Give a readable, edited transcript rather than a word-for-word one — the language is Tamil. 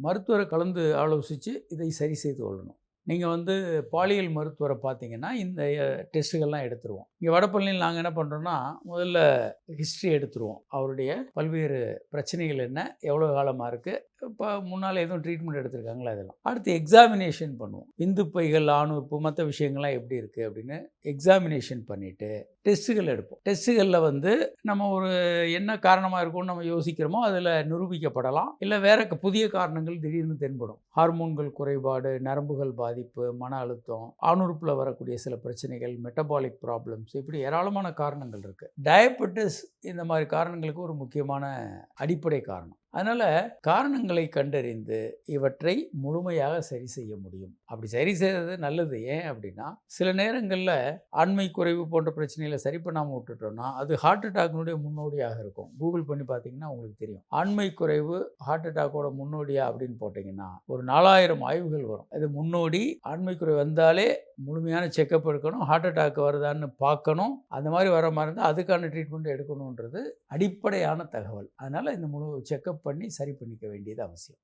மருத்துவரை கலந்து ஆலோசித்து இதை சரி செய்து கொள்ளணும். நீங்கள் பாலியல் மருத்துவரை பார்த்தீங்கன்னா, இந்த டெஸ்ட்டுகள்லாம் எடுத்துருவோம். இங்கே வடபழனியில் நாங்கள் என்ன பண்ணுறோன்னா, முதல்ல ஹிஸ்ட்ரி எடுத்துருவோம். அவருடைய பல்வேறு பிரச்சனைகள் என்ன, எவ்வளோ காலமாக இருக்குது, இப்போ முன்னால் எதுவும் ட்ரீட்மெண்ட் எடுத்திருக்காங்களா இதெல்லாம். அடுத்து எக்ஸாமினேஷன் பண்ணுவோம். விந்துப்பைகள், ஆணுறுப்பு, மற்ற விஷயங்கள்லாம் எப்படி இருக்குது அப்படின்னு எக்ஸாமினேஷன் பண்ணிவிட்டு டெஸ்ட்டுகள் எடுப்போம். டெஸ்ட்டுகளில் நம்ம ஒரு என்ன காரணமாக இருக்கும்னு நம்ம யோசிக்கிறோமோ அதில் நிரூபிக்கப்படலாம். இல்லை வேற புதிய காரணங்கள் திடீர்னு தென்படும். ஹார்மோன்கள் குறைபாடு, நரம்புகள் பாதிப்பு, மன அழுத்தம், ஆணுறுப்பில் வரக்கூடிய சில பிரச்சனைகள், மெட்டபாலிக் ப்ராப்ளம்ஸ், இப்படி ஏராளமான காரணங்கள் இருக்குது. டயபெட்டிஸ் இந்த மாதிரி காரணங்களுக்கு ஒரு முக்கியமான அடிப்படை காரணம். அதனால் காரணங்களை கண்டறிந்து இவற்றை முழுமையாக சரி செய்ய முடியும். அப்படி சரி செய்கிறது நல்லது. ஏன் அப்படின்னா, சில நேரங்களில் ஆண்மை குறைவு போன்ற பிரச்சனைகளை சரி பண்ணாமல் விட்டுட்டோம்னா அது ஹார்ட் அட்டாக்கினுடைய முன்னோடியாக இருக்கும். கூகுள் பண்ணி பார்த்தீங்கன்னா உங்களுக்கு தெரியும். ஆண்மை குறைவு ஹார்ட் அட்டாக்கோட முன்னோடியா அப்படின்னு போட்டிங்கன்னா ஒரு 4000 ஆய்வுகள் வரும். அது முன்னோடி. ஆண்மை குறைவு வந்தாலே முழுமையான செக்கப் எடுக்கணும், ஹார்ட் அட்டாக் வருதான்னு பார்க்கணும். அந்த மாதிரி வர மாதிரி இருந்தால் அதுக்கான ட்ரீட்மெண்ட் எடுக்கணுன்றது அடிப்படையான தகவல். அதனால் இந்த முழு செக்கப் பண்ணி சரி பண்ணிக்க வேண்டியது அவசியம்.